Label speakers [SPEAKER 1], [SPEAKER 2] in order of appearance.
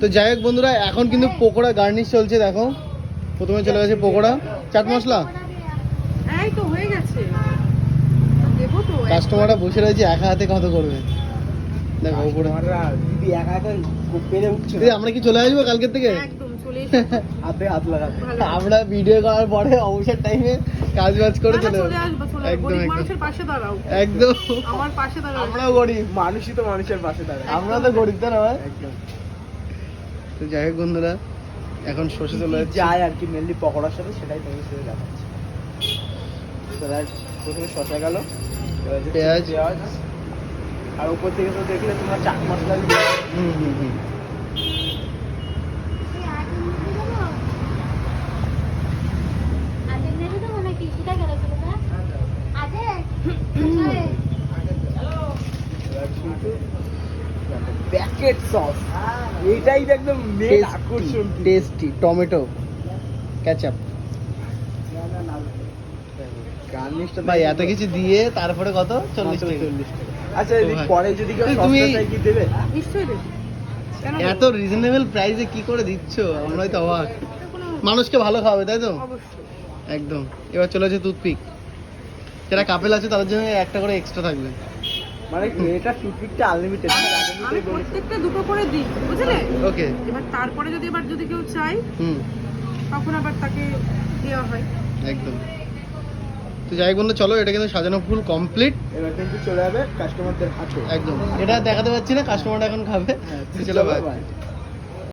[SPEAKER 1] তো যাই হোক বন্ধুরা, এখন কিন্তু পকোড়া গার্নিশ চলছে। দেখো প্রথমে চলে গেছে পকোড়া, চাট মশলা।
[SPEAKER 2] এই তো হয়ে গেছে, দেবো তো।
[SPEAKER 1] কাস্টমাররা বসে রয়েছে, একা হাতে কত করবে। দেখো উপরে
[SPEAKER 3] দিদি একা একা পেরে উঠছে।
[SPEAKER 1] দিদি আমরা কি চলে আসবো কালকের থেকে?
[SPEAKER 2] একদম চলে এসো।
[SPEAKER 3] হাতে হাত লাগাতে।
[SPEAKER 1] আমরা ভিডিও করার পরে অবসর টাইমে কাজ বাজ করে চলে
[SPEAKER 2] চলে আসবো, চলে আসবো।
[SPEAKER 1] একদম
[SPEAKER 2] গরিব
[SPEAKER 1] একদম
[SPEAKER 2] মানুষের পাশে দাঁড়াও,
[SPEAKER 1] একদম।
[SPEAKER 2] আমার পাশে দাঁড়াও।
[SPEAKER 1] আমরাও গরিব,
[SPEAKER 3] মানুষই তো মানুষের পাশে দাঁড়ায়।
[SPEAKER 1] আমরা তো গরিব তাই না ভাই?
[SPEAKER 3] একদম।
[SPEAKER 1] তো যাই হোক বন্ধুরা, এখন সর্ষে চলে যাচ্ছে।
[SPEAKER 3] যায় আর কি মেনলি পকোড়ার সাথে, সেটাই তোমার সাথে দেখাচ্ছি। তাহলে প্রথমে শসা গেল,
[SPEAKER 1] পেঁয়াজ।
[SPEAKER 3] পেঁয়াজ, আর উপর থেকে তো দেখলে তোমরা চাট মশলা দিয়ে
[SPEAKER 1] হুম হুম হুম।
[SPEAKER 3] প্যাকেট সস, এইটাই তো একদম মেন আকর্ষণ।
[SPEAKER 1] টেস্টি টমেটো কেচাপ
[SPEAKER 3] গার্নিশটা
[SPEAKER 1] ভাই, এত কিছু দিয়ে তারপরে কত? 40 টাকা।
[SPEAKER 3] 40 টাকা। আচ্ছা
[SPEAKER 1] তো
[SPEAKER 3] এদিক
[SPEAKER 1] ভাই।
[SPEAKER 3] পরে যদি কেউ
[SPEAKER 1] তুমি
[SPEAKER 3] সসটা চাই কি দেবে?
[SPEAKER 2] নিশ্চয়ই দেবো। কেন
[SPEAKER 1] এত
[SPEAKER 2] দেবো?
[SPEAKER 1] রিজনেবল প্রাইসে কি করে দিচ্ছ? আমরাই তো অবাক।
[SPEAKER 2] কোনো-
[SPEAKER 1] মানুষকে ভালো খাওয়াবে তাই তো?
[SPEAKER 2] অবশ্যই।
[SPEAKER 1] একদম। এবার চলে যাচ্ছে টুথপিক। যারা কাপেল আছে তাদের জন্য একটা করে এক্সট্রা থাকবে।
[SPEAKER 3] মানে এটা টুথপিকটা আনলিমিটেড।
[SPEAKER 2] আমি প্রত্যেকটা দুটো করে দিই, বুঝলে?
[SPEAKER 1] ওকে।
[SPEAKER 2] এবার তারপরে যদি কেউ চাই,
[SPEAKER 1] হুম,
[SPEAKER 2] তখন আবার তাকে দেওয়া হয়।
[SPEAKER 1] একদম। তো যাই হোক বন্ধু, চলো এটা কিন্তু সাজানো ফুল কমপ্লিট।
[SPEAKER 3] এবার কিন্তু চলে যাবে কাস্টমারদের হাতে।
[SPEAKER 1] একদম। এটা দেখাতে পাচ্ছি না, কাস্টমারটা এখন খাবে।
[SPEAKER 3] হ্যাঁ,
[SPEAKER 1] তো চলো ভাই।
[SPEAKER 3] বাই।